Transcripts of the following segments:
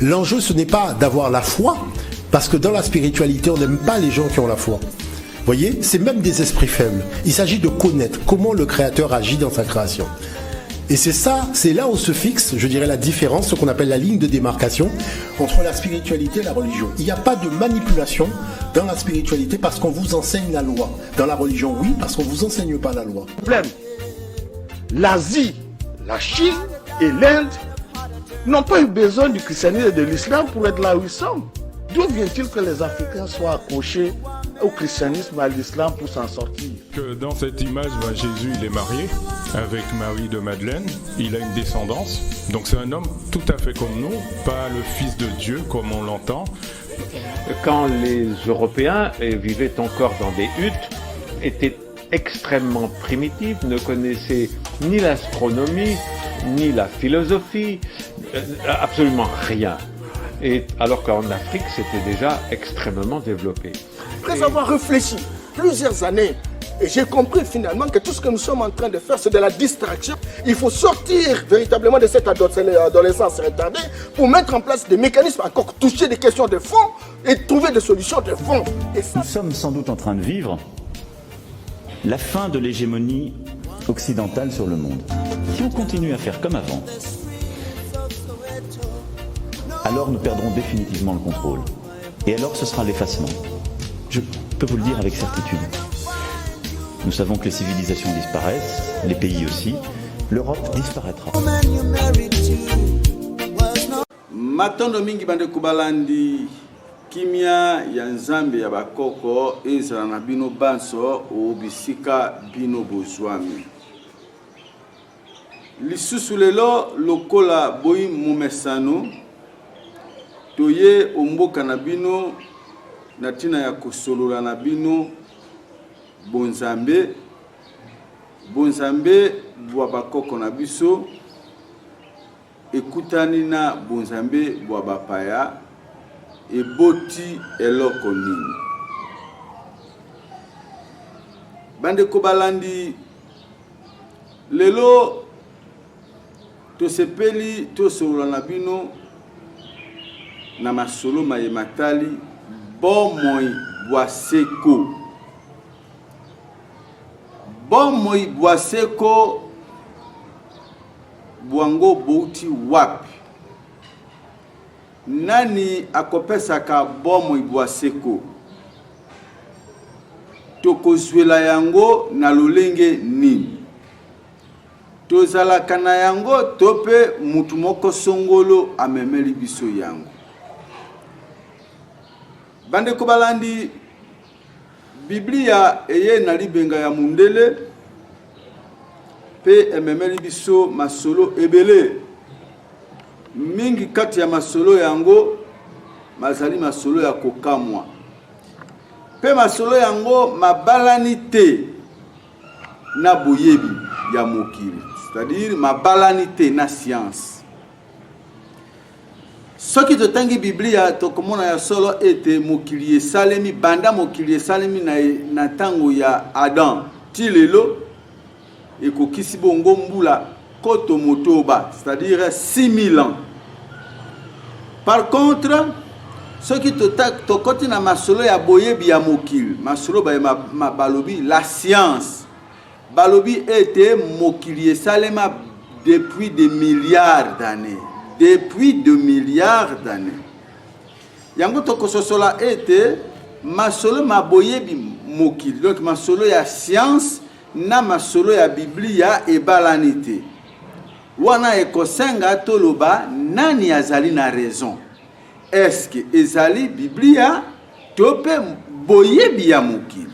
L'enjeu, ce n'est pas d'avoir la foi, parce que dans la spiritualité, on n'aime pas les gens qui ont la foi. Vous voyez, c'est même des esprits faibles. Il s'agit de connaître comment le Créateur agit dans sa création. Et c'est ça, c'est là où se fixe, je dirais, la différence, ce qu'on appelle la ligne de démarcation entre la spiritualité et la religion. Il n'y a pas de manipulation dans la spiritualité parce qu'on vous enseigne la loi. Dans la religion, oui, parce qu'on ne vous enseigne pas la loi. L'Asie, la Chine et l'Inde n'ont pas eu besoin du christianisme et de l'islam pour être là où ils sont. D'où vient-il que les Africains soient accrochés au christianisme, à l'islam pour s'en sortir? Que dans cette image, Jésus il est marié avec Marie de Madeleine, il a une descendance, donc c'est un homme tout à fait comme nous, pas le fils de Dieu comme on l'entend. Quand les Européens vivaient encore dans des huttes, étaient extrêmement primitifs, ne connaissaient ni l'astronomie, ni la philosophie, absolument rien. Et alors qu'en Afrique, c'était déjà extrêmement développé. Après avoir réfléchi plusieurs années, et j'ai compris finalement que tout ce que nous sommes en train de faire, c'est de la distraction. Il faut sortir véritablement de cette adolescence retardée pour mettre en place des mécanismes, encore toucher des questions de fond et trouver des solutions de fond. Et ça... Nous sommes sans doute en train de vivre la fin de l'hégémonie occidentale sur le monde. Si on continue à faire comme avant, alors nous perdrons définitivement le contrôle. Et alors ce sera l'effacement. Je peux vous le dire avec certitude. Nous savons que les civilisations disparaissent, les pays aussi. L'Europe disparaîtra. Matondo mingi bande kubalandi kimia ya nzambe ya bakoko ezala na bino banso o bisika bino bozwami. Lisusu lelo lokola boyi mumesano toye omboka na bino na tina ya kosolola na bino bonzambe bwa bakoko na biso ekutani na bonzambe bwa bapaya eboti eloko nini. Bandeko balandi lelo tosepeli tosolola na bino na masolo mayematali bomoi bwaseko. Bomoi bwaseko bwango bouti wapi? Nani akopesaka bomoi bwaseko? Tokozwela yango na lolenge nini? Tozalaka na yango tope mutu moko songolo amemeli biso yango. Bandeko balandi Biblia eye na libenga ya mundele pe ememeli biso masolo ebele. Mingi kati ya masolo yango mazali masolo ya kokamwa. Pe masolo yango mabalani te na boyebi ya mokili. C'est-à-dire mabalani te na science. Ce qui te tangi Biblia tokomona ya solo ete mokili esalemi banda mokili esalemi na tango ya Adam ti lelo ekokisi bongo mbula koto motoba, c'est-à-dire 6000 ans. Par contre, ce qui te koti na masolo ya boyebi ya mokili, masolo ba balobi la science. Balobi ete mokili esalema depuis des milliards d'années. Depuis 2 milliards d'années. Yango tokososola ete masolo maboyebi mokili. Donc masolo ya science na masolo ya Biblia ebalanite. Wana ekosenga toloba nani azali na raison. Est-ce que ezali Biblia tope boyebi ya mokili?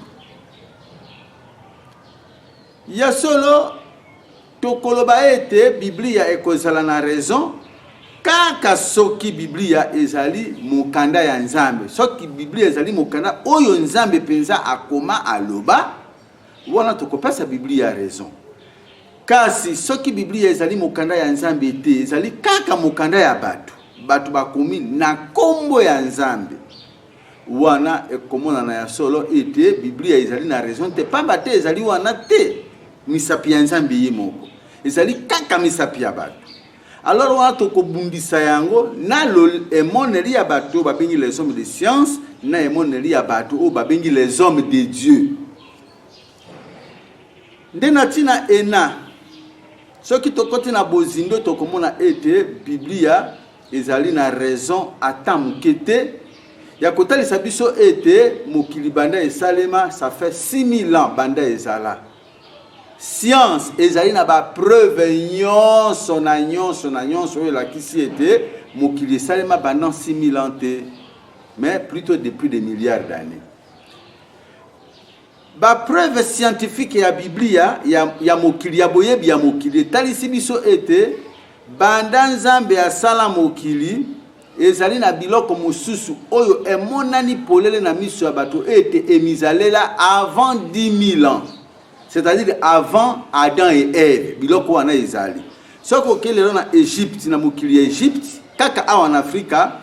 Ya solo tokoloba ete Biblia ekozala na raison. Kaka soki Biblia ezali mokanda ya nzambe. Soki Biblia ezali mokanda oyo nzambe penza akoma aloba, wana tokopesa Biblia raison. Kasi soki Biblia ezali mokanda ya nzambe te, ezali kaka mokanda ya batu. Batu bakomi na kombo ya nzambe. Wana ekomona na ya solo ete Biblia ezali na raison te, pamba te ezali wana te misapi ya nzambe ye moko. Ezali kaka misapi ya batu. Alors on a to kobundisa yango na lo emoneli ya bato babengi les hommes de science na emoneli ya bato o babengi les hommes de Dieu. Ndena tina ena soki tokoti na bozindo tokomona ete Biblia ezali na raison ata mukete ya kotalisa biso ete mokili banda esalema ça fait 6000 ans banda ezala. Science ezali na ba preuve nyonso na nyonso la kisi ete mokili esalema pendant 6000 ans te, mais plutôt depuis des milliards d'années. Ba preuve scientifique ya Biblia ya mokili ya boyebi ya mokili talisi biso ete banda nzambe asala mokili ezali na biloko mosusu oyo emonani polele na miso ya bato ete emizalela avant 10 000 ans, c'est-à-dire avant Adam et Ève. Biloko wana ezali soko kelelo na Égypte na mokili ya Égypte kaka awa en Afrika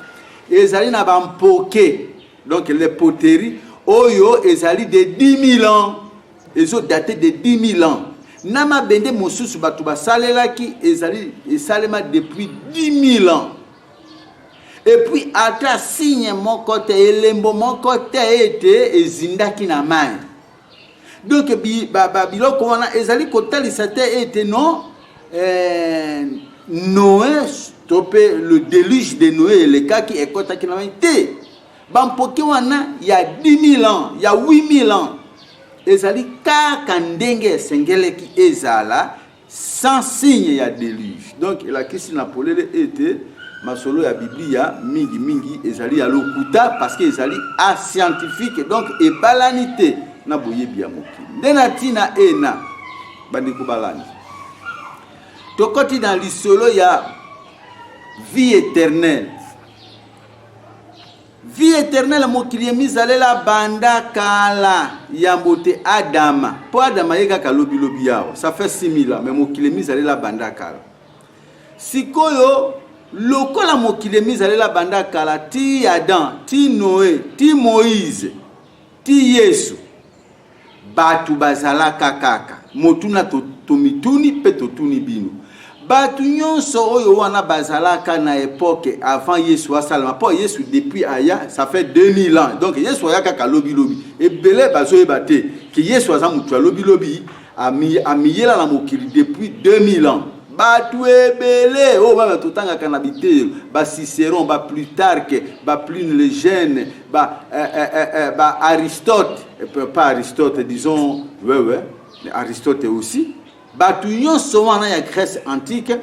ezali na bampoke, donc les poteries oyo ezali de 10 000 ans, ezo daté de 10 000 ans. Nama bende mosusu batu basalelaki ezali esalema depuis 10 000 ans. Et puis ata signe moko te elembo moko te ete ezindaki na mai. Donc biloko wana ezali kotalisa te ete non Noé topé le déluge de Noé le cas qui ekotaki na mai te. Bampoke wana ya 10 000 ans, ya 8 000 ans. Ezali kaka ndenge sengeleki ezala sans signe ya déluge. Donc la kisi na polele ete masolo ya Biblia mingi ezali ya lokuta parce que ezali a scientifique, donc ebalanité na boyebi ya mokili. Ndena tina ena bandiko balani tokoti dans lisolo ya vie éternelle. Vie éternelle mokili emizalela banda kala yambote Adama. Po Adama yeka kalobi lobi yao. Ça fait 6000 ans mais mokili emizalela banda kala. Sikoyo lokola mokili emizalela banda kala ti Adam, ti Noé, ti Moïse, ti Yesu. Batu bazala kaka. Motuna tomituni pe totuni binu. Batu nyonso oyo wana bazalaka na époque avant Yesu asalama. Po Yesu depuis aya ça fait 2000 ans. Donc Yesu ayaka ka lobi lobi. Et belé bazo ebate ki Yesu aza mutu lobi lobi amiyela na mokili depuis 2000 ans. Batu ebele o ba totanga kana bitelo ba Cicéron ba Plutarque ba Pline le Jeune ba Aristote, pas Aristote disons ouais Aristote aussi. Batu nyonso wana ya Grèce antique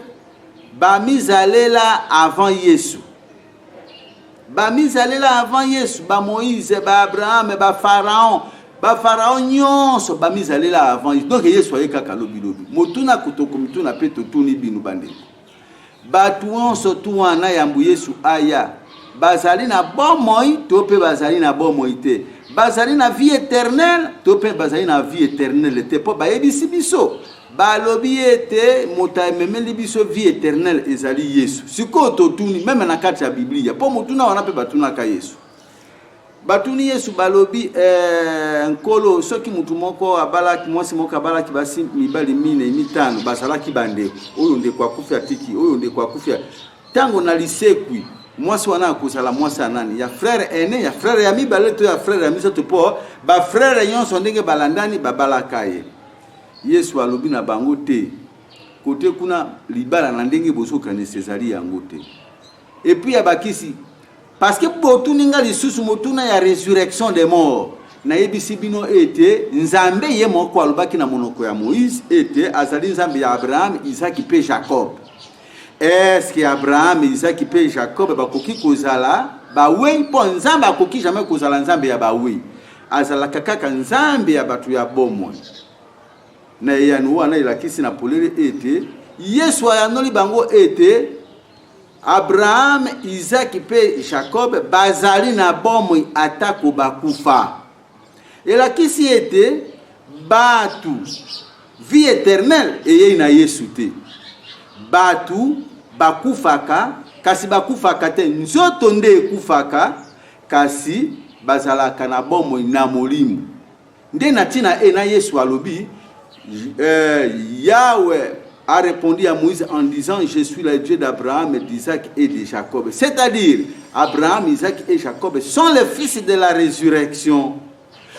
ba mizalela avant Yesu. Ba mizalela avant Yesu, ba Moïse, ba Abraham, ba Pharaon nyonso ba mizalela avant Yesu. Donc Yesu ayeka kalobi lobi. Motuna kutoko mutuna pe totuni binu bande. Batu nyonso tu wana ya mbu Yesu aya. Bazali na bomoi to pe bazali na bomoi te. Bazali na vie éternelle to pe bazali na vie éternelle te po ba yebisi biso. Balobi ete mota memeli biso vie éternelle ezali Yesu. Siko totuni même na kati ya Biblia. Po mutuna wana pe batuna ka Yesu. Batuni Yesu balobi nkolo soki mutu moko abalaki mwasi moko abalaki basi mibali mine mitano basalaki bande oyo ndeko akufi atiki oyo ndeko akufi tango na lisekwi mwasi wana akusala mwasi anani ya frère aîné ya frère ya mibale to ya frère ya misato po ba frère nyonso ndenge balandani babalaka ye. Yesu alobi na bango te kote kuna libala na ndenge bosoka ne Césari yango te. Et puis abakisi parce que botuni nga lisusu motuna ya résurrection des morts na yebisi bino ete nzambe ye moko alobaki na monoko ya Moïse ete azali nzambe ya Abraham, Isaac pe Jacob. Est-ce que Abraham, Isaac pe Jacob bakoki kozala bawe po nzambe akoki jamais kozala nzambe ya bawe azala kaka nzambe ya batu ya bomoi. Na yanu wana ilakisi na polele ete Yesu ayanoli bango ete Abraham, Isaac pe Jacob bazali na bomoi atako bakufa. Elakisi ete batu vie éternelle eye na Yesu te. Batu bakufaka kasi bakufaka te nzoto nde ekufaka kasi bazalaka na bomoi na molimo. Nde na tina na Yesu alobi Yahweh a répondu à Moïse en disant, je suis le Dieu d'Abraham, d'Isaac et de Jacob. C'est-à-dire, Abraham, Isaac et Jacob sont les fils de la résurrection.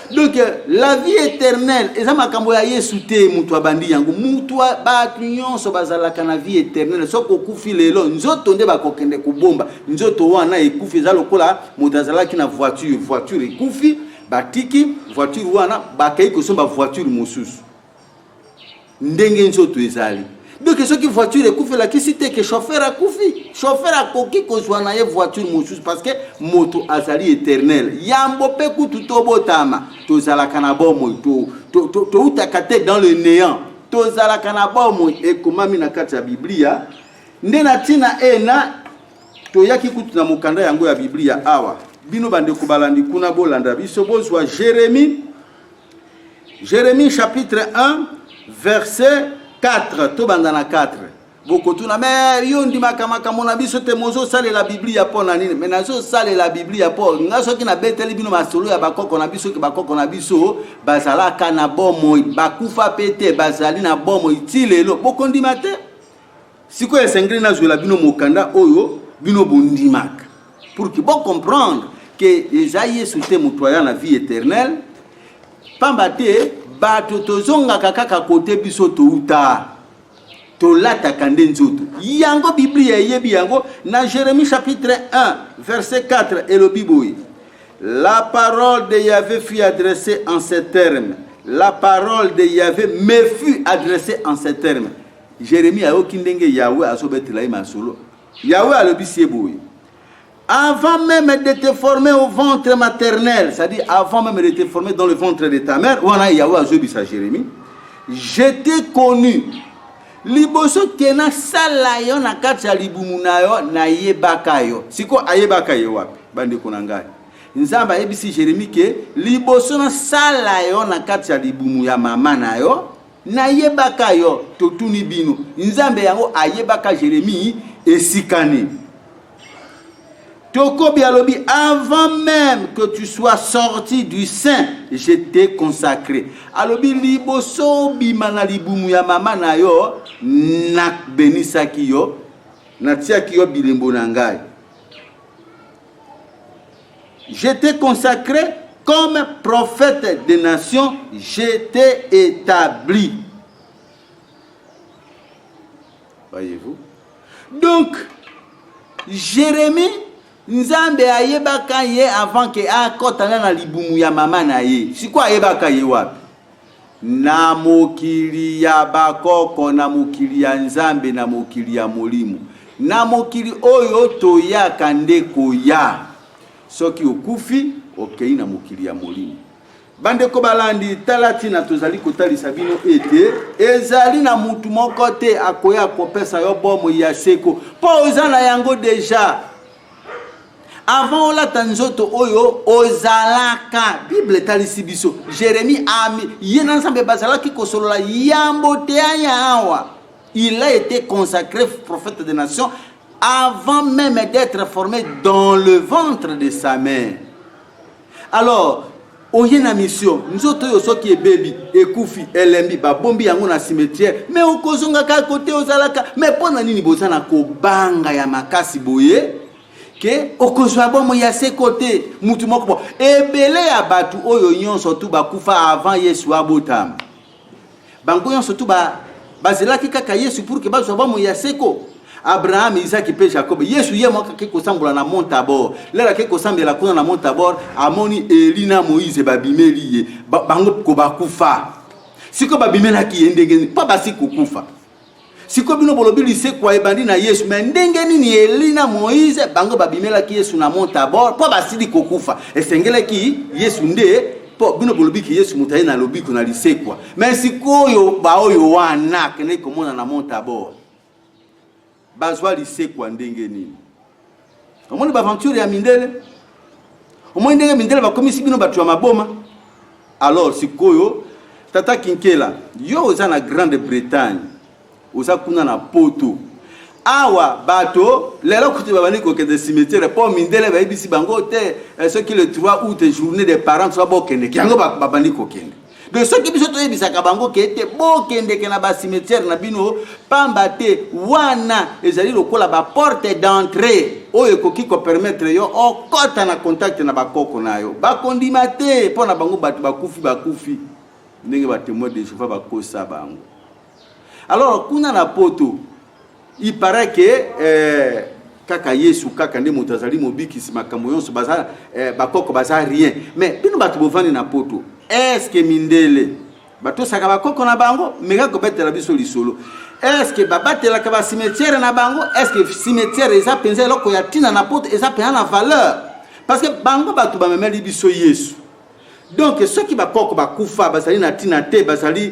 Donc, la vie éternelle, et ça m'a camboyé souté, moutoua bandi yango, moutoua batunion, so bazalaka na vie éternelle, so kokufi lelo, nzoto nde bakokende kubomba, nzoto wana ekufi za lokola, moutazalaki na voiture ekufi, batiki, voiture wana, bakei kosomba voiture mosusu. Ndenge nzoto ezali. Donc, ce qui voiture ekufi la ki cité que chauffeur a koufi, chauffeur a koki kozwa na ye voiture mosusu parce que moto azali éternel. Yambo pe kutu tobotama, tozalaka na bomo, to utakate dans le néant. Tozalaka na bomo ekomami na kati ya Biblia. Nde na tina ena toyaki kutu na mokanda yango ya Biblia awa. Bino bande kubalandi kuna bolanda biso bozwa Jérémie chapitre 1 verset 4, to bandana 4. Boko tuna me yo ndimaka makamona biso te mozo sale la Biblia pona nini. Mais nazo sale la Biblia po ngaso ki na beteli bino masolo ya bakoko na biso ki bakoko na biso bazala kana bomo bakufa pete bazali na bomo itilelo boko ndimate. Siko esengri na zuela bino mokanda oyo bino bondimaka. Pour que bon comprendre que Esaïe souté mutoya na vie éternelle pambate bato tozonga kaka kote biso to uta to lata kande nzoto yango Biblia yebi yango na Jérémie chapitre 1 verset 4 et le Bible. La parole de Yahvé fut adressée en ces termes. La parole de Yahvé me fut adressée en ces termes. Jérémie a okindenge Yahweh asobetela masolo. Yahweh a le bisieboui. Avant même de te former au ventre maternel, c'est-à-dire avant même de te former dans le ventre de ta mère, Jérémie, je t'ai connu. Liboso kena salayo na kati ya libumu nayo na yebaka yo. Siko ayebaka yo wapi? Bande konangai. Nzamba yebisi Jérémie ke liboso na salayo na kati ya libumu ya mama nayo na yebaka yo totuni bino. Nzambe yango ayebaka Jérémie esikani. Toko bialobi, avant même que tu sois sorti du sein, je t'ai consacré. Alobi liboso bimana libumu ya mama na yo, nak benisaki yo, natiaki yo bilimbo nangai. Je t'ai consacré comme prophète des nations, je t'ai établi. Voyez-vous? Donc, Jérémie, Nzambe ayebaka ye avant que akotana na libumu ya mama na ye. Siko ayebaka ye wapi? Na mokili ya bakoko, na mokili ya Nzambe, na mokili ya molimo. Na mokili oyo toya kande koya. Soki okufi, okei na mokili ya molimo. Bande ko balandi talati na tozali kotalisa bino ete ezali na mutu moko te akoya kopesa yo bomo ya seko. Po ozana yango déjà. Avant la tanzoto oyo ozalaka Bible talisi biso Jérémie ami yena nsambe bazala ki kosolola yambo te awa. Il a été consacré prophète des nations avant même d'être formé dans le ventre de sa mère. Alors oyena mission nzoto yo soki ebebi ekufi elembi babombi yango na cimetière mais okozonga ka côté ozalaka mais pona nini bozana ko banga ya makasi boye ke okozwa bomo ya se côté mutu moko ebele ya batu oyo nyonso tu bakufa avant Yesu abotama bango nyonso tu bazelaki kaka Yesu pour que bazwa bomo ya seko Abraham, Isaac et Jacob. Yesu ye moka ke kosambula na Mont Tabor. Lera ke kosambela kuna na Mont Tabor, amoni Elina Moïse babimeli ye. Bango ko bakufa. Siko babimela ki ndenge pa basi kukufa. Siko bino bolobi lise kwa ebandi na Yesu, mais ndenge ni Elina Moïse bango babimela ki Yesu na Mont Tabor, pa basi di kukufa. Esengele ki Yesu nde po bino bolobi ki Yesu mutaye na lobi ko na lise kwa. Mais siko yo ba oyo wana kene komona na Mont Tabor. Bazwa lise kwa ndenge nini. Omoni ba aventure ya mindele. Omoni ndenge mindele ba komisi bino batu ya maboma. Alors sikoyo tata kinkela yo oza na Grande-Bretagne. Oza kuna na poto. Awa bato lelo kuti babani ko kende cimetière po mindele ba ibisi bango te ce qui le 3 août journée des parents soit bokende. Kiango babani ko kende. de ceux qui biso toyebisaka bango ke ete bokendeke na bacimetière na bino pamba te wana ezali lokola baporte d'entrée oyo ekoki kopermettre yo okota na contact na bakoko na yo bakondima te mpo na bango bato bakufi ndenge batémoin de Jéhovah bakosa bango. Alors kuna na poto il paraît que kaka Yesu kaka nde moto azali mobikisi makambo yonso baza bakoko baza rien mais bino bato bovani na poto est-ce que mindele bato saka bakoko na bango meka ko betela biso lisolo est-ce que babatela ka ba cimetière na bango est-ce que cimetière eza penza loko ya tina na poto eza pe na valeur parce que bango bato ba memeli biso Yesu. Donc ceux qui bakoko bakufa bazali na tina te bazali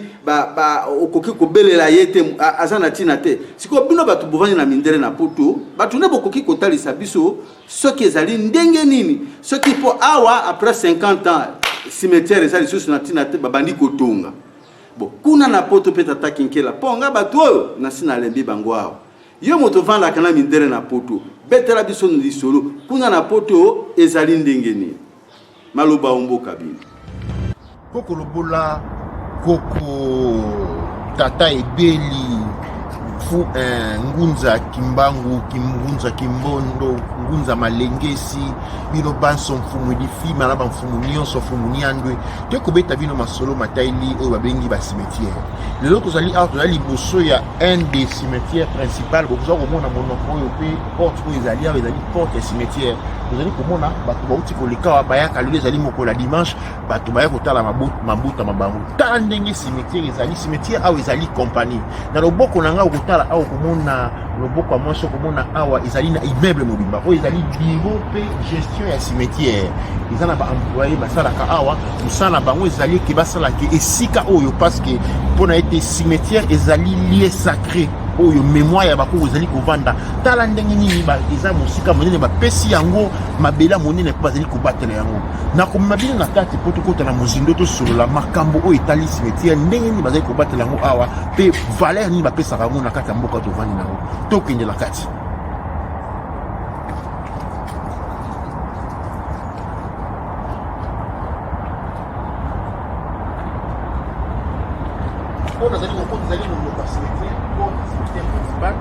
okoki ko belela yete azana tina te siko bino bato bovani na mindele na poto bato ne bokoki ko talisa biso ceux qui ezali ndenge nini ceux qui po awa après 50 ans cimetière ezali sous na tina te babandi kotonga bon kuna na poto peta takinkela ponga bato na sina lembi bango awa yo moto vanda kana mindele na poto betela biso ndi solo kuna na poto ezali ndenge nini maloba omboka bino koko lobola koko tata ebeli fu ngunza kimbangu ngunza kimbondo ngunza malengesi bino banso mfumu difi malaba mfumu nyonso mfumu nyandwe te ko beta bino masolo mataili oyo babengi ba cimetière lelo tozali tozali boso ya un des cimetières principales bozo komona monoko oyo pe porte oyo ezali porte ya cimetière tozali komona bato bauti koleka bayaka lelo ezali mokola dimanche bato baya kotala mabuta mabango tala ndenge cimetière ezali cimetière awo ezali compagnie na loboko nanga okotala awo komona loboko ya mwasi komona awa ezali na immeuble mobimba oyo ezali bureau pe gestion ya cimetière eza na baemployé basalaka awa mosala bango ezali ke basalaka esika oyo parce que mpona ete cimetière ezali lieu sacré oyo mémoire ya bakoko ezali kovanda tala ndenge nini eza mosika monene bapesi yango mabela monene mpo bazali kobatela yango nakomema bino na kati mpo tokota na mozindo tosolola makambo oyo etali cimetière ndenge nini bazali kobatela yango awa mpe valeur nini bapesaka yango na kati ya mboka tovandi nango tokendela kati. On a dit qu'on vous allez nous passer cimetière principal,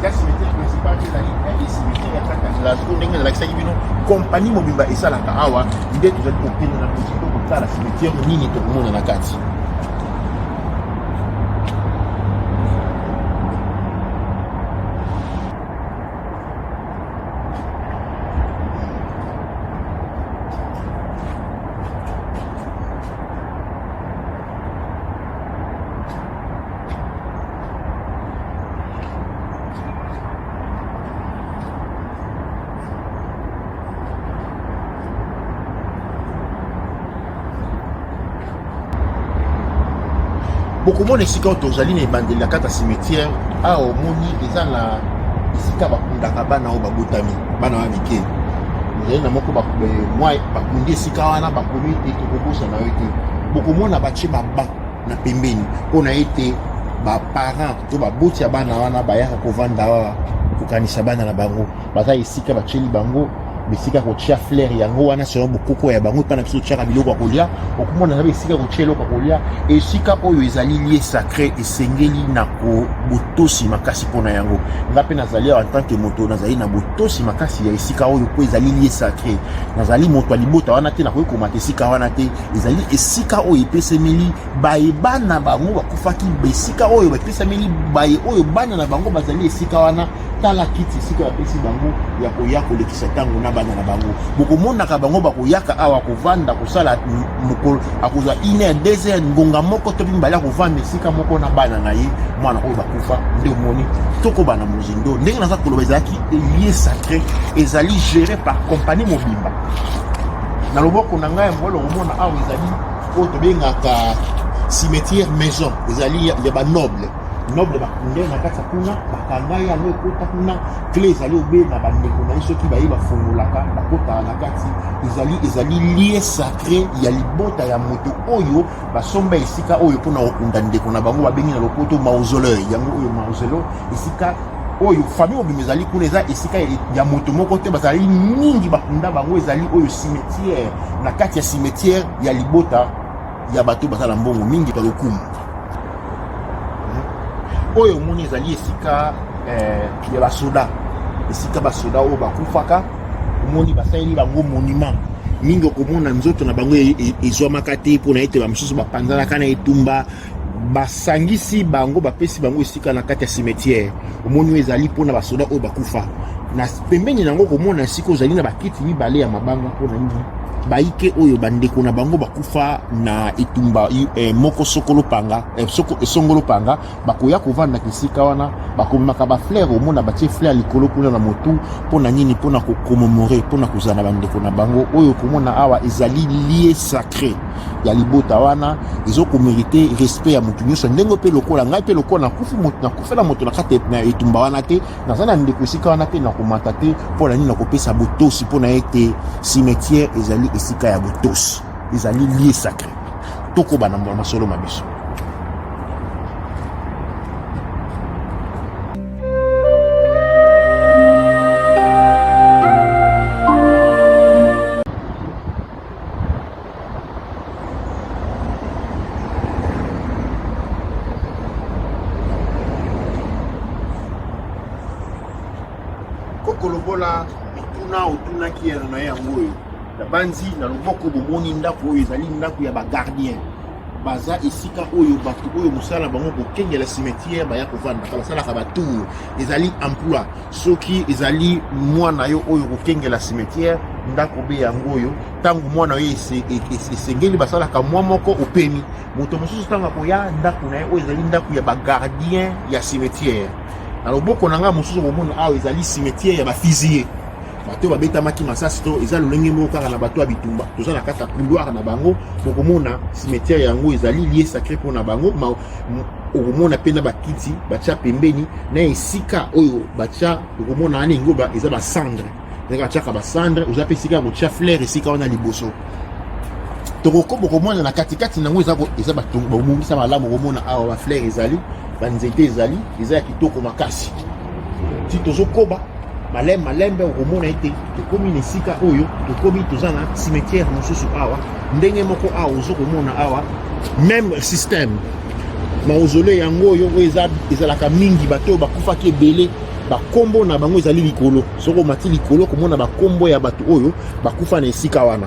les cimetières principal qui allait un des cimetières à la zone de l'accès bino compagnie mobimba et ça la kawa l'idée que vous allez obtenir la position comme ça la cimetière nini tout le monde na kati. Beaucoup de gens sont tozali na bandeli la kata cimetière a omoni eza na isika bakundaka bana o babotami bana wa mike ezali na moko moi bakundi esika wana bakomi ete tokokosa na yo te bokomona batie baban na pembeni mpona ete baparent to baboti ya bana wana bayaka kovanda awa kokanisa bana na bango baza esika batieli bango bisika kotia fleur yango wana selon bokoko ya bango pana biso tiaka biloko ya kolia okomona na bisika kotia eloko ya kolia esika oyo ezali lieu sacré esengeli na ko botosi makasi mpona yango nga mpe nazali en tant que moto nazali na botosi makasi ya esika oyo po ezali lieu sacré nazali moto ya libota wana te nakoki komata esika wana te ezali esika oyo epesemeli bayeba na bango bakufaki besika oyo bapesameli baye oyo bana na bango bazali esika wana tala kiti esika bapesi bango ya koya kolekisa ntango na bana na bango bokomonaka bango bakoyaka awa kovanda kosala mokolo akozwa 1 heure 2 heures ngonga moko to bimbala kovanda esika moko na bana na ye mwana oyo bakufa nde omoni toko bana mozindo ndenge naza koloba ezalaki lieu sacré ezali géré par compagnie mobimba na loboko na ngai mbolo omona awa ezali oyo tobengaka cimetière maison ezali ya banoble noble bakunde na kati kuna bakanga yango ekota kuna clé ezali obenga bandeko na ye soki baye bafungolaka bakota na kati ezali lieu sacré ya libota ya moto oyo basomba esika oyo mpona kokunda ndeko na bango babengi na lopoto mausoleur yango oyo mausoleur esika oyo famille obima ezali kuna eza esika ya moto moko te bazali mingi bakunda bango ezali oyo cimetière na kati ya cimetière ya libota ya bato basala mbongo mingi pa lokumu oyo moni ezali esika ya basoda esika basoda oyo bakufaka omoni basaleli bango monument mingi okomona nzoto na bango ezwamaka te mpona ete bamosusu bapanzanaka na etumba basangisi bango bapesi bango esika na kati ya cimetière omoni oyo ezali mpona basoda oyo bakufa na pembeni nango komona esika ozali na bakiti mibale ya mabanga mpona nini baike oyo bandeko na bango bakufa na etumba moko sokolo panga esongolo panga bakoya kovanda kisika wana bakomemaka bafleur omona batie fleur likolo kuna na motu mpona nini mpona kokomomore mpona kozala na bandeko na bango oyo komona awa ezali lié sacré ya libota wana ezokomérite respect ya motu nyonso ndenge mpe lokola ngai mpe lokola nakufela moto na kati na etumba wana te naza na ndeko esika wana te nakomata te mpona nini nakopesa botosi mpona ete cimetière ezali esika ya botosi ezali lié sacré tokoba na masolo mabiso kokolobola mituna otunaki na yango oyo na banzi na loboko bomoni ndako oyo ezali ndako ya bagardien baza esika oyo bato oyo mosala bango kokengela cimetière baya kovandaka basalaka batour ezali emploi soki ezali mwana yo oyo kokengela cimetière ndako be yango oyo ntango mwana yo esengeli basalaka mwa moko opemi moto mosusu ntango akoya ndako na ye oyo ezali ndako ya bagardien ya cimetière na loboko na nga mosusu komona awa ezali cimetière ya bafisier bato babetamaki masasi to eza lolenge moko kaka na bato ya bitumba toza na kati ya couloir na bango bokomona cimetière yango ezali lié sacré mpona bango okomona mpe na bakiti batya pembeni na esika oyo batya okomona wana yango eza basandre ndenge batyaka basandre oza mpe esika ya kotya fleur esika wana liboso bokomona na katikati nango eza bomongisa malamu okomona awa bafleur ezali banzete ezali eza ya kitoko makasi ti tozokoba malembe okomona ete tokomi na esika oyo tokomi toza na cimetière mosusu awa ndenge moko awa ozokomona awa même système mauzole yango oyo ezalaka mingi bato oyo bakufaki ebele bakombo na bango ezali likolo soko omati likolo komona bakombo ya bato oyo bakufa na esika wana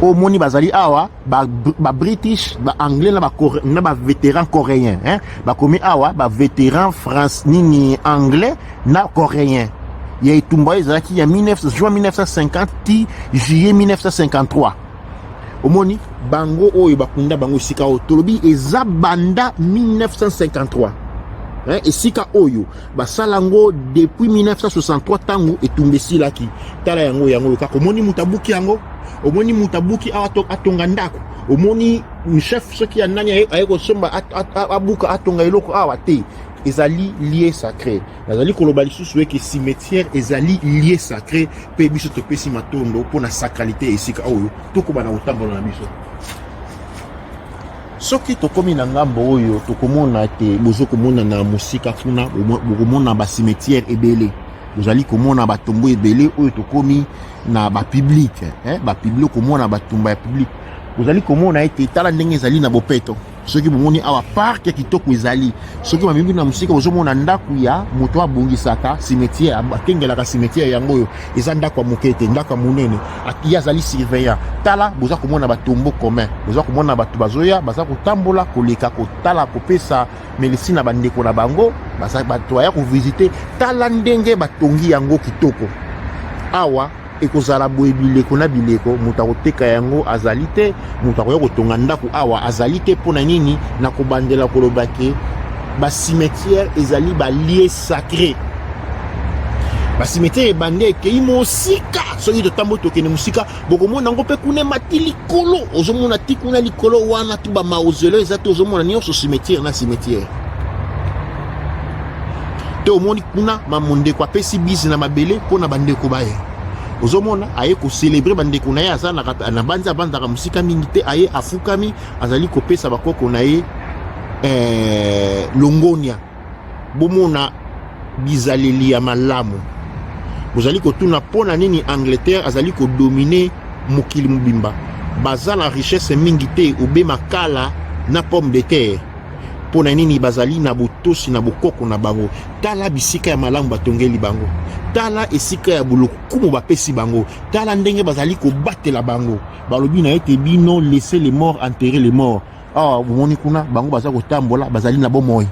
omoni bazali awa ba British ba anglais na ba vétéran coréen bakomi awa ba vétéran France nini anglais na coréen ya etumba ezalaki ya juin 1950 ti juillet 1953 omoni bango oyo bakunda bango esika oyo tolobi eza banda 1953 esika oyo basalango depuis 1963 tango etumbesilaki tala yango kaka omoni mutabuki yango omoni mutabuki atonga ndako omoni chef soki ya nani ayekosomba abuka atonga eloko awa te ezali lié sacré nazali koloba lisusu eke cimetière ezali lié sacré mpe biso topesi matondo mpona sacralité esika oyo tokoba na kotambola na biso soki tokomi na ngambo oyo tokomona te bozokomona na mosika kuna bokomona bacimetière ebele bozali komona batombo ebele oyo tokomi na bapublic bapublic komona batumba ya public bozali komona ete tala ndenge ezali na bopeto soki bomoni awa park ya kitoko ezali soki bamemi na mosika bozomona ndako ya moto abongisaka cimetière akengelaka cimetière yango oyo eza ndako ya moke te ndako ya monene ye azali surveillant tala boza komona batombo commun boza komona bato bazoya baza kotambola koleka kotala kopesa médecine na bandeko na bango bato baya kovisite tala ndenge batongi yango kitoko awa ekozala boye bileko na bileko moto akoteka yango azali te moto akoya kotonga ndako awa azali te mpona nini na kobandela kolobake bacimetière ezali balie sacré bacimetière ebande ekei mosika soki totambo tokende mosika bokomona yango mpe kuna mati likolo ozomona ti kuna likolo wana tu bamausole eza te ozomona nyonso cimetière na cimetière te omoni kuna mamondeko apesi bisi na mabele mpona bandeko baye ozomona aye ko célébrer bandeko na ye aza na banza bandaka musika mingi te aye afukami azali kopesa bakoko na ye longonia bomona bizaleli ya malamu bozali kotuna pona nini Angleterre azali ko dominer mokili mubimba baza na richesse mingi te obe makala na pomme de terre pona nini bazali na botosi na bokoko na bango. Tala bisika ya malamu batongeli bango, tala esika ya bolokumu bapesi bango, tala ndenge bazali kobatela bango. Balobi na ete bino laisser les morts enterrer les morts. Ah bomoni kuna bango baza kotambola bazali na bomoi,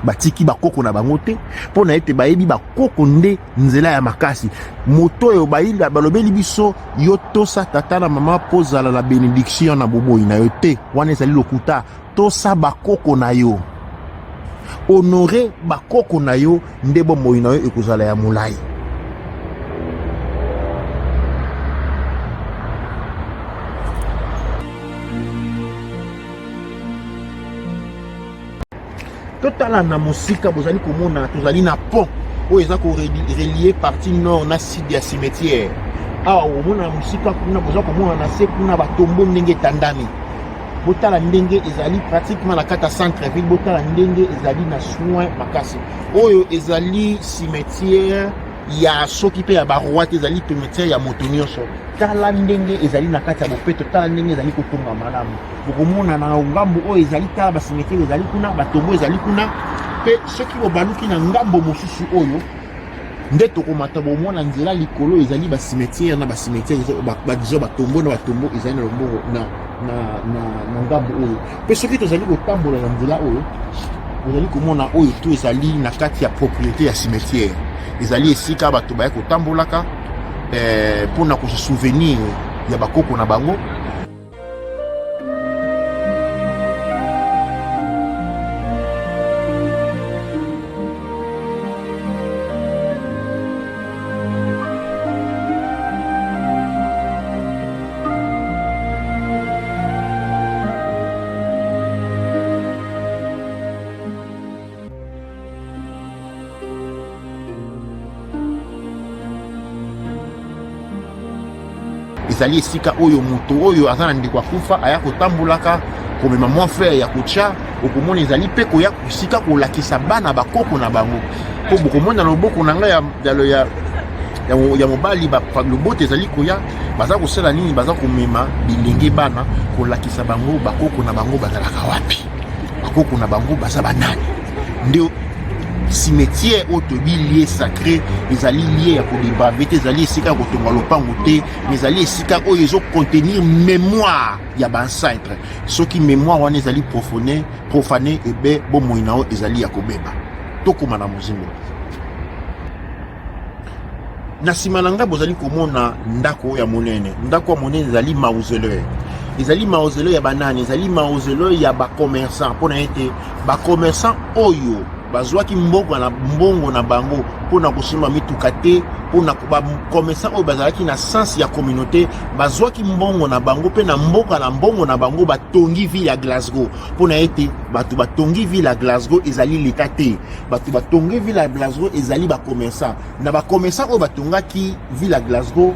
batiki bakoko na bango te pona ete bayebi bakoko nde nzela ya makasi. Moto oyo bayila balobeli biso yo tosa tata na mama pozala na bénédiction na boboyi na yo te, wana ezali lokuta. Tosa bakoko na yo, honore bakoko na yo, nde bomoi na yo ekozala ya molai. Totala na musika bozali komona tozali na pont oyo eza ko relier partie nord na sud ya cimetière. Awa omona musika kuna boza komona na se kuna batombo ndenge tandami. Botala ndenge ezali pratiquement na kata centre ville, botala ndenge ezali na soin makasi. Oyo ezali cimetière ya soki pe ya baroi te, ezali cimetière ya moto nyonso. Tala ndenge ezali na kati ya bopeto, tala ndenge ezali kotonga malamu. Bokomona na ngambo oyo ezali tala ba cimetière ezali kuna, batombo ezali kuna. Pe soki bobaluki na ngambo mosusu oyo nde tokomata bomona nzela likolo ezali ba cimetière na ba cimetière badizo batombo na batombo ezali na lombongo na ngambo oyo. Pe soki tozali kotambola na nzela oyo ozali komona oyo to ezali na kati ya propriété ya cimetière, ezali esika bato baya kotambolaka mpona ko se souvenir ya bakoko na bango. Ezali esika oyo moto oyo aza na ndeko akufa aya kotambolaka komema mon frère ya kotia, okomona ezali pe koya kusika kolakisa bana bakoko na bango. Po bokomona loboko na ngai ya mobali lobote ezali koya baza kosala nini, baza komema bilenge bana kolakisa bango bakoko na bango bazalaka wapi, bakoko na bango baza banani. Ndio cimetière otobi lié sacré ezali lié ya kodebrave te, ezali esika kotonga lopango te, mais ezali esika oyo ezo contenir mémoire ya bancentre. Soki mémoire wana ezali profané ebe bomoi nao ezali ya kobeba tokoma na mozimbo. Na nsima na ngai bozali komona ndako ya monene, ndako ya monene ezali mausolée. Ezali mausolée ya banani, ezali mausolée ya bacommerçant, mpona ete bacommerçant oyo bazwaki mbongo na bango mpona kosimba mituka te, mpona bakomesa oyo bazalaki na sens ya communauté, bazwaki mbongo na bango mpe na mboka na mbongo na bango batongi ville ya Glasgow. Mpona ete bato batongi ville ya Glasgow ezali leta te, bato batongi ville ya Glasgow ezali bakomesa. Na bakomesa oyo batongaki ville ya Glasgow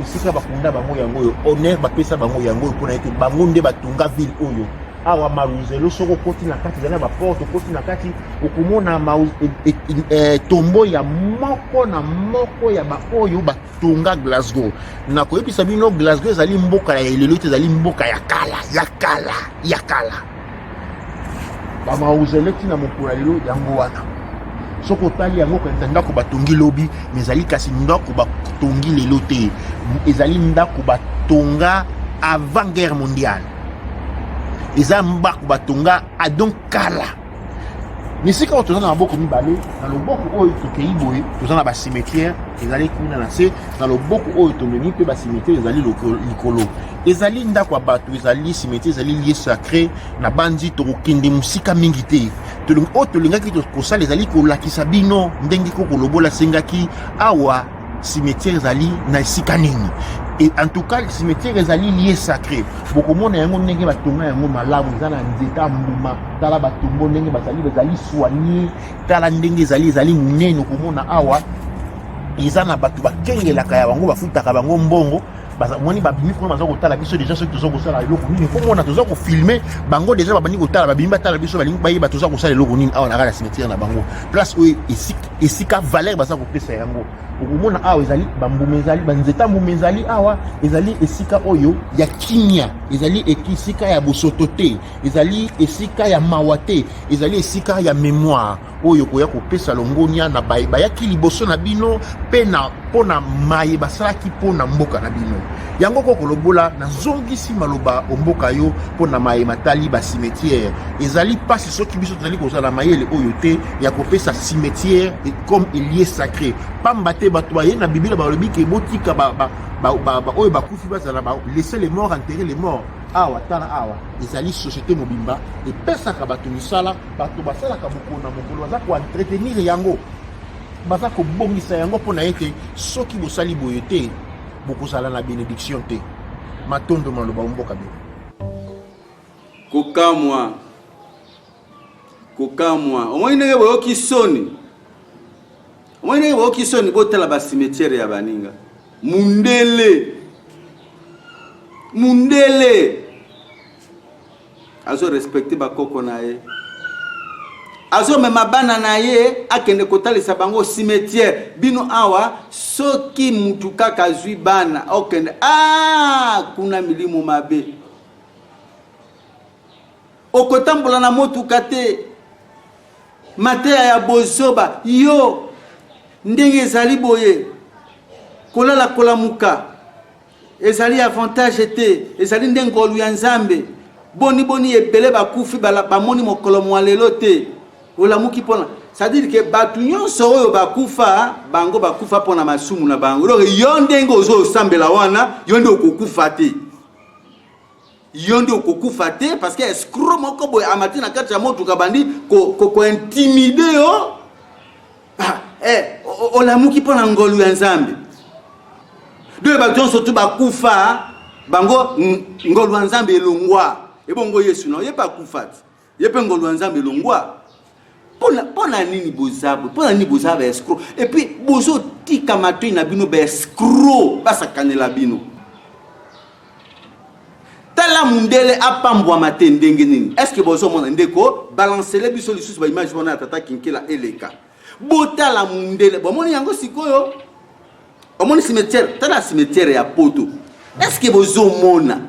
esika bakunda bango yango oyo honneur bapesa bango yango oyo, mpona ete bango nde batonga ville oyo. Awa maruzelo soko koti na kati zana ba porte koti na kati okomona tombo ya moko na moko ya ba oyo batonga Glasgow. Na koyebisa bino Glasgow ezali mboka ya elelo te, ezali mboka ya kala. Ba maruzelo tina mokula lelo yango wana. Soko tali yango ko ndako batongi lobi, mais ezali kasi ndako batongi lelo te. Ezali ndako batonga avant guerre mondiale. Eza mbako batonga adon kala. Nisika oyo toza na maboko mibale, na loboko oyo tokei boye toza na bacimetière ezali kuna na se, na loboko oyo tomemi mpe bacimetière ezali likolo. Ezali ndako ya bato, ezali cimetière, ezali lieu sacré na bandi tokokende musika mingi te. Oyo tolingaki kosala ezali kolakisa bino ndenge kokolobola sengaki awa cimetière ezali na esika nini. Et en tout cas, le cimetière ezali lié sacré. Bokomona yango ndenge batonga yango malamu, ezana nzeta mbuma, tala batombo ndenge bazali soigné, tala ndenge ezali munene. Okomona awa ezana bato bakengelaka ya bango bafutaka bango mbongo baza moni ba bimi ko baza ko tala biso déjà ceux qui sont ko sala eloko nini ko mona toza ko filmer bango déjà ba bani ko tala ba bimi ba tala biso ba lingi ba yeba toza ko sala eloko nini awa na kala cimetière na bango place oyo esika valeur baza ko pesa yango okomona awa ezali bambume ezali banzeta mbume ezali awa ezali esika oyo ya kinya ezali esika ya bosoto te ezali esika ya mawa te ezali esika ya mémoire oyo koya kopesa longonia na bayaki liboso na bino pe na pona maye basalaki pona mboka na bino yango koko lobola na zongisi maloba omboka yo pona maye matali ba cimetière ezali pasi soki biso tozali kozala mayele oyo te ya kopesa cimetière comme il est sacré pamba te bato baye na biblia balobi ke botika oyo bakufi bazala laisser les morts enterrer les morts awa tala awa ezali société mobimba epesaka bato misala bato basalaka mokolo na mokolo baza koentretenir yango baza kobongisa yango mpona ete soki bosali boye te bokozala na bénédiction te matondo maloba omboka bino kokamwa omoi ndenge boyoki soni botala bacimetière ya baninga mundele azo respecter bakoko na ye azo mema bana na ye akende kotalisa bango cimetière bino awa soki mutu kaka zwi bana okende kuna milimo mabe okotambola na motuka te mateya ya bozoba yo ndenge ezali boye kolala kolamuka ezali avantage te ezali ndenge olu ya nzambe boni ebele bakufi bamoni mokolo mwa lelo te olamuki pona c'est-à-dire que batu nyonso oyo bakufa bango bakufa pona masumu na bango donc yo ndenge ozosambela wana yo nde okokufa te parce que escroc moko boye amati na kati ya motuka bandi ko intimider yo olamuki pona ngolu ya nzambe deux batu nyonso tu bakufa bango ngolu ya nzambe elongwa ebongo Yesu no yepa kufa yepe ngolu ya nzambe elongwa pona nini bozabe escroc et puis bozo tika matoi na bino be escroc basakanela bino tala mundele apambwa mate ndenge nini est-ce que bozo mona ndeko balancer le biso lisusu ba image bona tata kinkela eleka botala mundele bomoni yango sikoyo omoni cimetière tala cimetière ya poto est-ce que bozo mona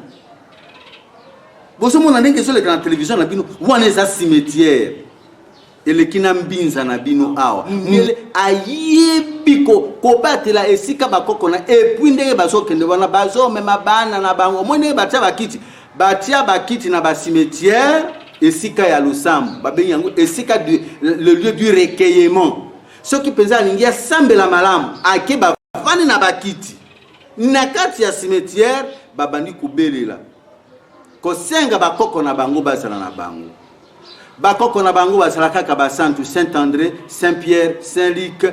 ndenge sur la télévision na bino wana eza cimetière elekina mbinza na bino awa mundele ayebi kobatela esika bakoko na epuis ndenge bazokende wana bazomema bana na bango omoni batia bakiti na bacimetière esika ya losambo babengi yango esika le lieu du recueillement soki penza alingi asambela malamu ake bafani na bakiti na kati ya cimetière babandi kobelela kosenga bakoko na bango bazala na bango bakoko na bango bazala kaka basantu Saint-André, Saint-Pierre, Saint-Luc,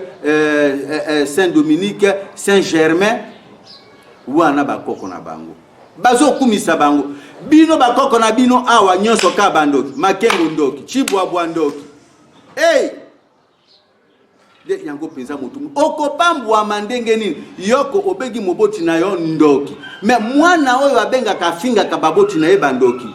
Saint-Dominique, Saint-Germain wana bakoko na bango bazokumisa bango bino bakoko na bino awa nyonso ka bandoki makengo ndoki chibwabwa ndoki de yango penza mutu okopambwa mandenge nini yoko obegi moboti na yo ndoki me mwana oyo abenga kafinga kababoti na ye bandoki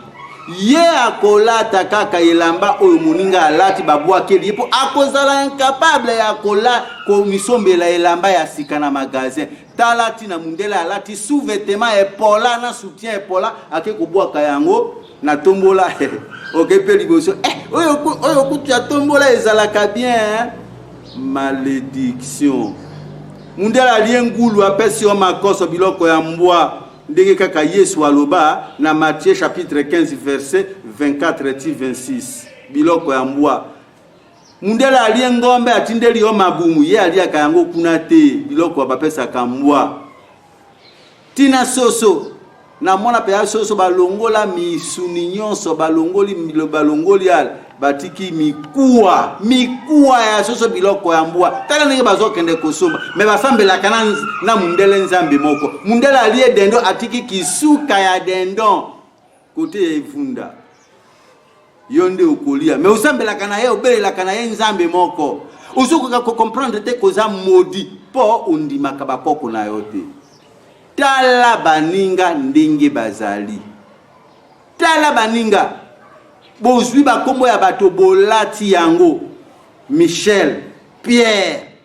ye akolata kaka elamba oyo moninga alati babwakeli po akozala incapable ya kola komisombela elamba ya sika na magasin talati na mundela alati sous-vêtement epola na soutien epola ake kobwaka yango na tombola okepe liboso oyo kutu ya tombola ezalaka bien malédiction mundela aliengulu apesi yo makoso biloko ya mbwa ndenge kaka Yesu aloba na Matthieu chapitre 15 verset 24-26 biloko ya mbwa mundela aliengombe atindeli yo mabumu ye aliaka yango kuna te biloko bapesa kambwa tina soso na mona pe soso balongola misuni nyonso balongoli al batiki mikuwa ya soso biloko ya mbwa tala ndenge bazokende kosomba me basambelaka na mundele nzambe moko mundele alie dendo atiki kisuka ya dendon kote ya evunda yonde okolia me osambelaka na ye obelelaka na ye nzambe moko ozokoka ko comprendre te koza modi po ondimaka bakoko na yo te tala baninga ndenge bazali. Tala baninga bozwi bakombo ya bato bolati yango. Michel, Pierre.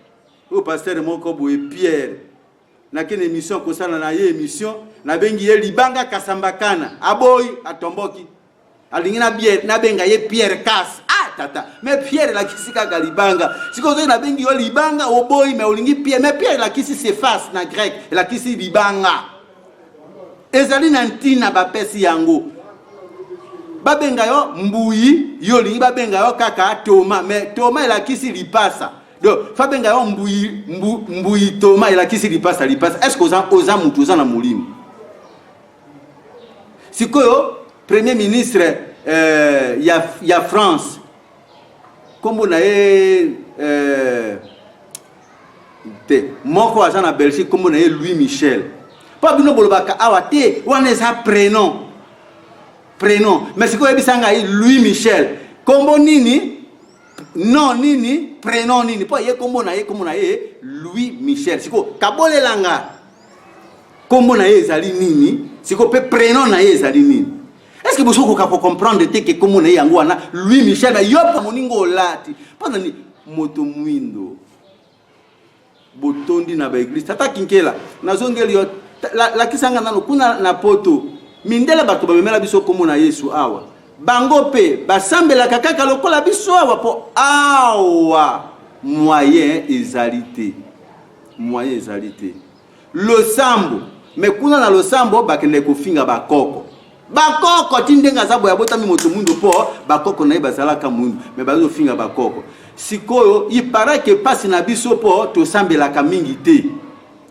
O pasteur moko boye Pierre. Na kene émission kosana na ye émission na bengi ye libanga kasambakana. Aboyi atomboki. Alingina bière na benga ye Pierre Kas. Ah tata, mais Pierre la kisika galibanga. Siko zo na bengi yo libanga oboyi mais olingi Pierre, mais Pierre la kisi s'efface na grec, la kisi libanga. Ezali na ntina ba pesi yango. Babenga yo mbuyi, yo lingi babenga yo kaka Thomas, mais Thomas la kisi lipasa. Donc fabenga yo mbuyi Thomas la kisi lipasa. Est-ce que oza mutu oza na mulimi? Sikoyo Premier ministre ya France kombo na ye moko aza na Belgique kombo na ye Louis Michel pa bino bolobaka awa te wana eza prénom mais sikoyo yebisanga ye Louis Michel kombo nini non nini prénom nini po ye kombo na ye Louis Michel sikoyo kabolelanga kombo na ye ezali nini sikoyo pe prénom na ye ezali nini. Est-ce que vous pouvez comprendre que comme on est yangoana Louis Michel ba yopa moningo lati pendant ni moto mwindo botondi na ba église tata kinkela nazongeli yo la kisanga nano kuna na poto mindela bato ba memela biso comme na Yesu awa bango pe basambela kaka lokola biso awa po awa moyen ezalité le sambo mais kuna na lo sambo bakende kofinga bakoko bakoko tindenga za boya botami moto mundo po bakoko na ibazalaka mundu me bazo finga bakoko sikoyo il paraît que passe na biso po to sambelaka mingi te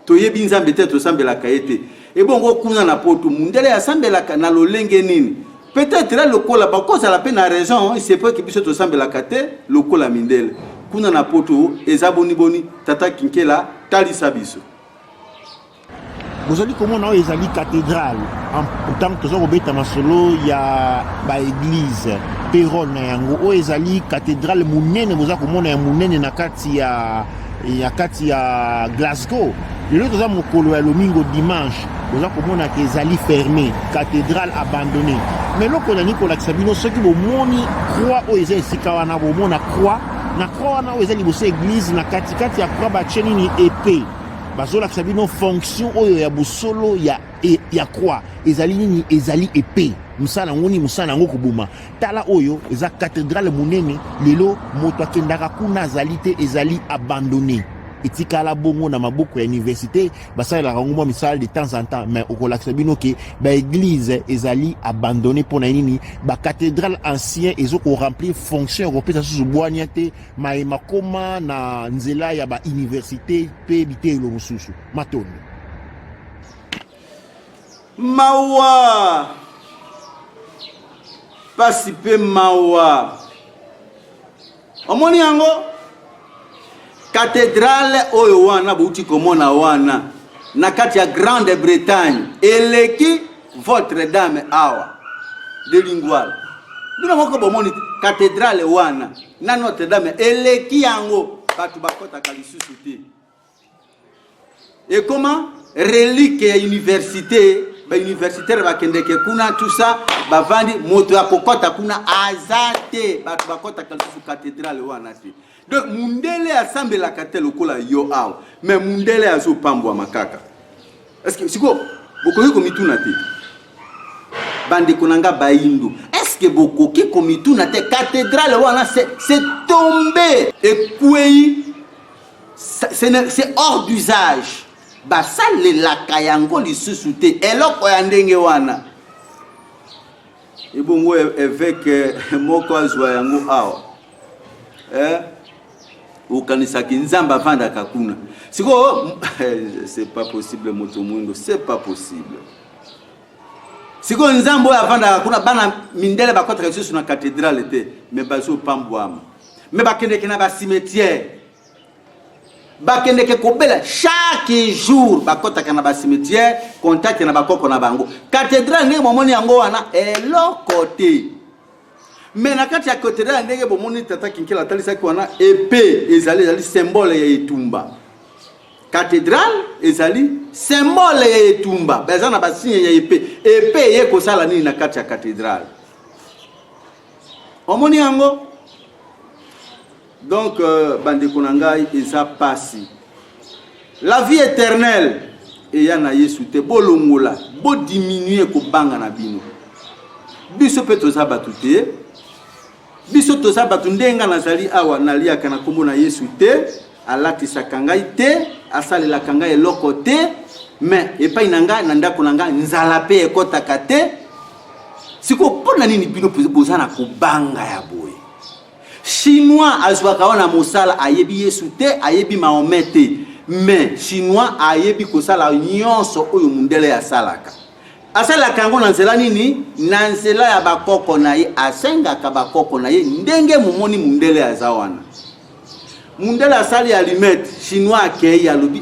to yebi nzambe te to sambelaka ete e bongo kuna na poto mundele ya sambelaka na lolenge nini peut-être là lokola bakoza la peine a raison il se peut que biso to sambelaka te lokola mindele kuna na poto ezaboni boni tata kinkela talisa biso. Vous allez comment on a les cathédrales en tant que ça robeta masolo il y a ba église Perron na yango o ezali cathédrale munene boza komona ya munene na kati ya Glasgow le toza mokolo ya lomingo dimanche boza komona ke ezali fermé cathédrale abandonnée mais loko na niko la kisabino ceux qui bomoni croix o ezali sika wana bomona croix na croix wana o ezali bosse église na kati ya croix ba cheni ni épée bazola kisabino fonction oyo ya busolo ya croix ezali nini ezali épée musala ngoni musala ngoko buma tala oyo eza cathédrale munene lelo moto akendaka kuna azali te ezali abandonné etikala bongo na maboko ya université basala ngomba misala de temps en temps mais okola kisabino ke ba église ezali abandonné pona nini ba cathédrale ancien ezoko remplir fonction européenne sous boania te makoma na nzela ya ba université pe bitelo mususu matoni mawa pasi pe mawa omoni yango cathédrale oyo wana bouti komona wana na kati ya Grande-Bretagne eleki Votre-Dame awa de Lingual bino moko bomoni cathédrale wana na Notre-Dame eleki yango batu bakota kalisusu te et comment relique ya université ba universitaire bakendeke kuna tout ça bavandi moto ya kokota kuna azate batu bakota kalisusu cathédrale wana te. Donc mundele asambela katel lokola yo aw mais mundele azo pambwa makaka est-ce que siko bokoki komituna te bande konanga baindu est-ce que bokoki komituna te cathédrale wana c'est tombé et puis c'est hors d'usage basale la kayango lisusu te eloko ya ndenge wana ebongo évêque moko azwa yango awa ukanisa kinzamba vanda kakuna siko c'est pas possible moto mundo c'est pas possible siko nzambo ya vanda kakuna bana mindele bakota kasusu na cathédrale te mais bazo pambwama mais bakende na ba cimetière bakende ke kobela chaque jour bakota kana ba cimetière contact na bakoko na bango cathédrale ne momoni yango wana eloko te. Mais na kati ya cathédrale ndenge bomoni tata kinkela talisa ki wana épée ezali symbole ya etumba cathédrale ezali symbole ya etumba baza na basigne ya épée ye kosala nini na kati ya cathédrale omoni yango donc bandeko na ngai eza pasi la vie éternelle eya na Yesu te bolongola bo diminuer kobanga na bino biso pe toza batu te biso toza batu ndenga nazali awa naliaka na kombo na Yesu te alatisaka ngai te asalelaka ngai eloko te mais epai na ngai na ndako na ngai nzala pe ekotaka te siko mpona nini bino boza na kobanga ya boye chinois azwaka wana mosala ayebi Yesu te ayebi Mahomet te mais chinois ayebi kosala nyonso oyo mundele asalaka asalaka yango na nzela nini na nzela ya bakoko na ye asengaka bakoko na ye ndenge momoni mundele aza wana mundele asali allumette chinois akei alobi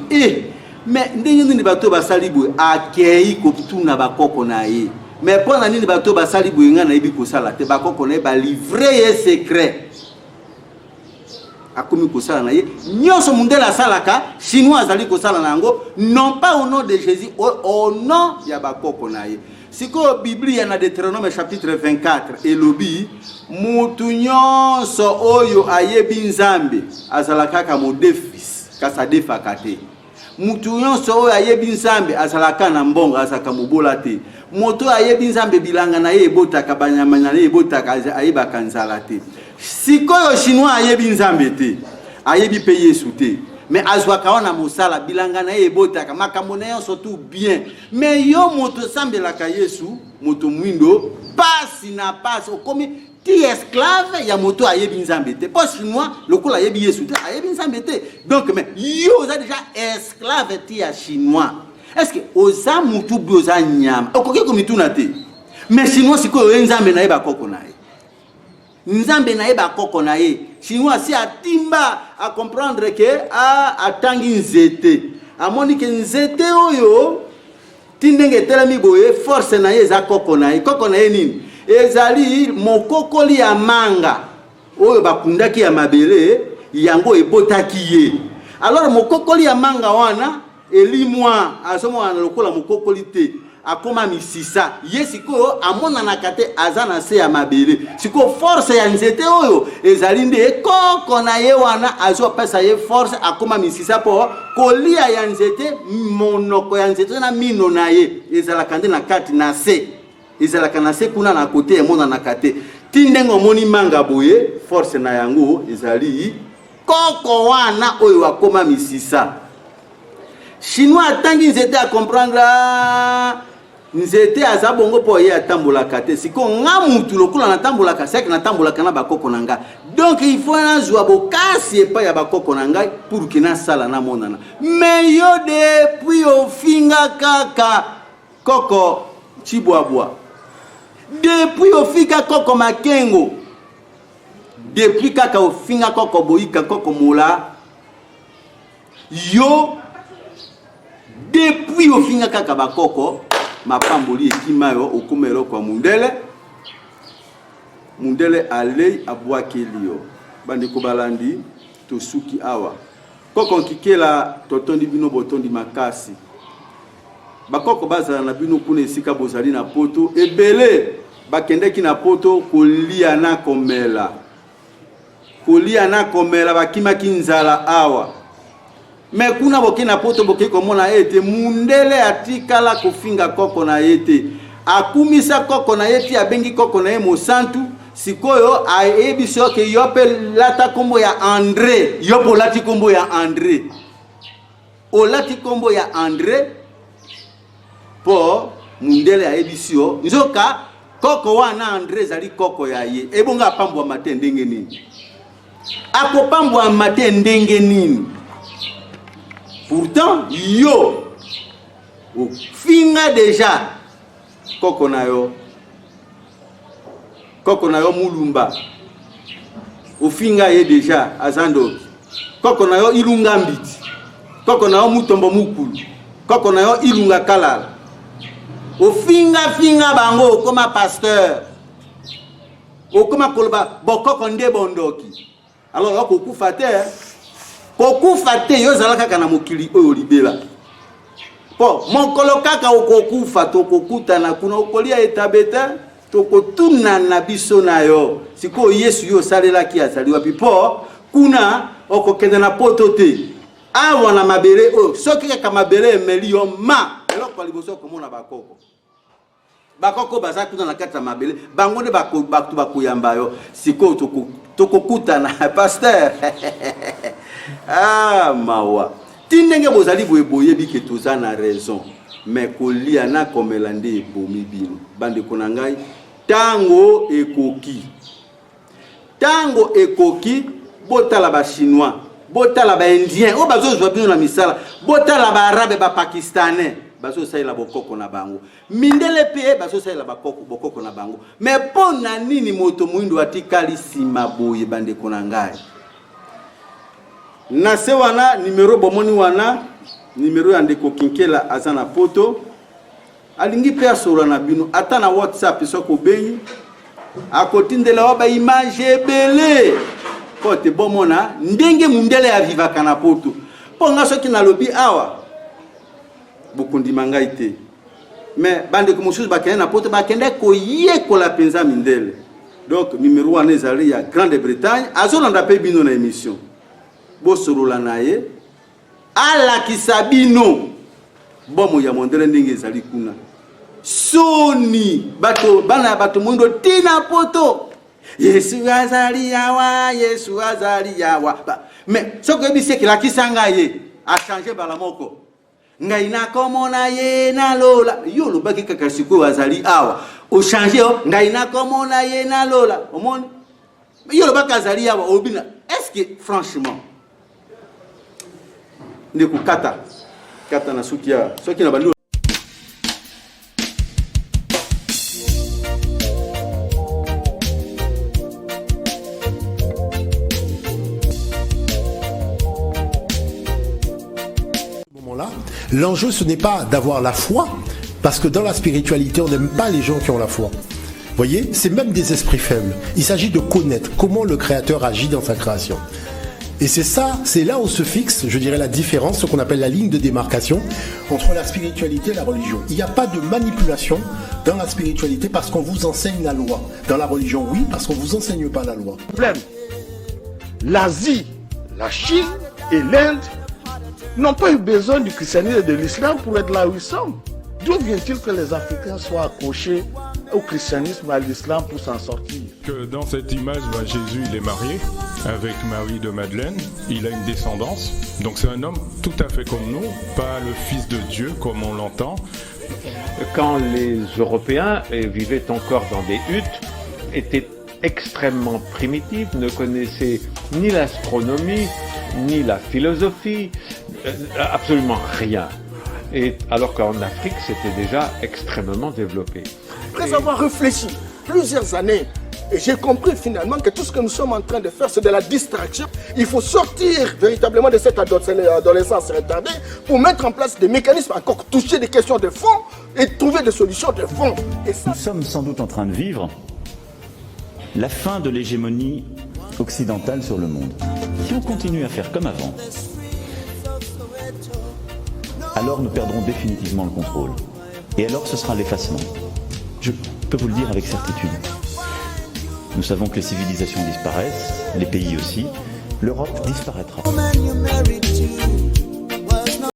mais ndenge nini bato basali boye akei kotuna bakoko na ye mais pona nini bato basali boye nga na yebi kosala te bakoko na ye balivre ye secret akomi kosala na ye nyonso mundele asalaka chinois azali kosala na yango non pas au nom de Jésus au nom ya bakoko na ye siko Biblia na Deutéronome chapitre 24 elobi mutu nyonso oyo ayebi nzambe azalaka ka modefis kasa defaka te mutu nyonso oyo ayebi nzambe azalaka na mbongo azaka mobola te moto ayebi nzambe bilanga na ye ebotaka banyama na ye ebotaka ayebaka nzala te sikoyo chinois ayebi nzambe te ayebi pe Yesu te mais azwaka wana mosala bilanga na ye ebotaka makambo na yo surtout bien mais yo moto sambelaka Yesu moto mwindo pasi na pasi okomi ti esclave ya moto ayebi nzambe te po chinois lokola ayebi Yesu te ayebi nzambe te donc mais yo oza déjà esclave ti ya chinois est-ce que oza mutu boza nyama okoki komituna te mais chinois sikoyo nzambe na ye bakoko na ye nzambe na ye bakoko na ye chinois si atimba a comprendre que atangi nzete amoni ke nzete oyo tindenge telemi boye force na ye za koko na ye nini ezali mokokoli ya manga oyo bakundaki ya mabele yango ebotaki ye alors mokokoli ya manga wana elimwa azomona lokola mokokoli te akoma misisa ye sikoyo amonanaka te aza na se ya mabele sikoyo force ya nzete oyo ezali nde koko na ye wana azopesa ye force akoma misisa po kolia ya nzete monoko ya nzete na mino na ye ezalaka nde na kati na se ezalaka na se kuna na kote emonanaka te ti ndenge omoni manga boye force na yango ezali koko wana oyo akoma misisa chinois atangi nzete a comprendre nzete aza bongo po ye atambolaka te siko nga mutu lokola natambolaka seke natambolaka na bakoko na ngai donc il faut nazwa bokasi epai ya bakoko na ngai pour ke nasala namonana mais yo depuis ofinga kaka koko chibwabwa depuis ofika koko makengo depuis kaka ofinga koko boyika koko mola yo depuis ofinga kaka bakoko mapamboli ekimayo okomelo kwa mundele alei abwakeli yo bandeko balandi tosuki awa koko nkikela totondi bino botondi makasi bakoko bazala na bino kuna esika bozali na poto ebele bakendeki na poto kolia na komela bakimaki nzala awa mais kuna boke na poto boke komona ete mundele atikala kofinga koko na yete akumisa koko na yete abengi koko na ye mosantu sikoyo ayebi soke yope lata kombo ya André yopo lati kombo ya André olati kombo ya André po mundele ayebi sio nzoka koko wana André zali koko ya ye ebonga apambwa mate ndenge nini akopambwa mate ndenge nini pourtant yo finga déjà koko na yo mulumba ofinga ye déjà azando koko na yo ilunga mbiti koko na yo mutombo mukulu koko na yo ilunga kalala ofinga bango koma pasteur okoma koloba bokoko nde bondoki alors okokufa te kokufa te yo zala kaka na mokili oyo libela po mokolo kaka okokufa tokokutana kuna okolia etabete tokotuna na biso na yo siko Yesu yo salelaki azali wapi po kuna okokende na poto te awa na mabele oyo soki kaka mabele emeli yo ma eloko liboso komona bakoko baza kuna na kati ya mabele bango nde bato bakoyamba yo siko tokokutana pasteur ah mawa tindenge bozali boye bike toza na raison mais kolia na komela nde ebomi bino bandeko na ngai tango ekoki botala ba chinois botala ba indien o bazozwa bino na misala botala ba arabe ba pakistanais bazosalela bokoko na bango mindele pe bazosalela bokoko na bango mais pona nini moto muindo atikali sima boye bandeko na ngai na se wana numero bomoni wana numero ya ndeko kinkela azana poto alingi pe asora na bino ata na WhatsApp soko benyi akotindela wa ba image ebele pote bomona ndenge mundele ya vivaka na poto ponga soki na lobi awa bukundi mangai te mais bande ko mosusu bakende na poto bakende ko yekola penza mindele donc numero wana ezali ya Grande-Bretagne azolanda pe bino na émission bosorola naye ala kisabino bomo ya mondele ndenge ezali kuna soni bato mundo tina poto Yesu azali yawa mais soko ebisi ki la kisanga ye a changer bala moko ngai na komona ye na lola yo lo baki kaka siko azali awa o changer o ngai na komona ye na lola omoni yo lo baki azali yawa obina est-ce que franchement ne ku kata na sukia soki na bandi l'enjeu, ce n'est pas d'avoir la foi, parce que dans la spiritualité, on n'aime pas les gens qui ont la foi. Vous voyez, c'est même des esprits faibles. Il s'agit de connaître comment le Créateur agit dans sa création. Et c'est ça, c'est là où se fixe, je dirais, la différence, ce qu'on appelle la ligne de démarcation entre la spiritualité et la religion. Il n'y a pas de manipulation dans la spiritualité parce qu'on vous enseigne la loi. Dans la religion, oui, parce qu'on ne vous enseigne pas la loi. L'Asie, la Chine et l'Inde n'ont pas eu besoin du christianisme et de l'islam pour être là où ils sont. D'où vient-il que les Africains soient accrochés au christianisme, à l'islam pour s'en sortir? Que dans cette image, Jésus il est marié avec Marie de Madeleine, il a une descendance, donc c'est un homme tout à fait comme nous, pas le fils de Dieu comme on l'entend. Quand les Européens vivaient encore dans des huttes, étaient extrêmement primitifs, ne connaissaient ni l'astronomie, ni la philosophie, absolument rien. Et alors qu'en Afrique, c'était déjà extrêmement développé. Après avoir réfléchi plusieurs années, et j'ai compris finalement que tout ce que nous sommes en train de faire, c'est de la distraction. Il faut sortir véritablement de cette adolescence retardée pour mettre en place des mécanismes, encore toucher des questions de fond et trouver des solutions de fond. Et ça... Nous sommes sans doute en train de vivre la fin de l'hégémonie occidentale sur le monde. Si on continue à faire comme avant, alors nous perdrons définitivement le contrôle. Et alors ce sera l'effacement. Je peux vous le dire avec certitude. Nous savons que les civilisations disparaissent, les pays aussi. L'Europe disparaîtra.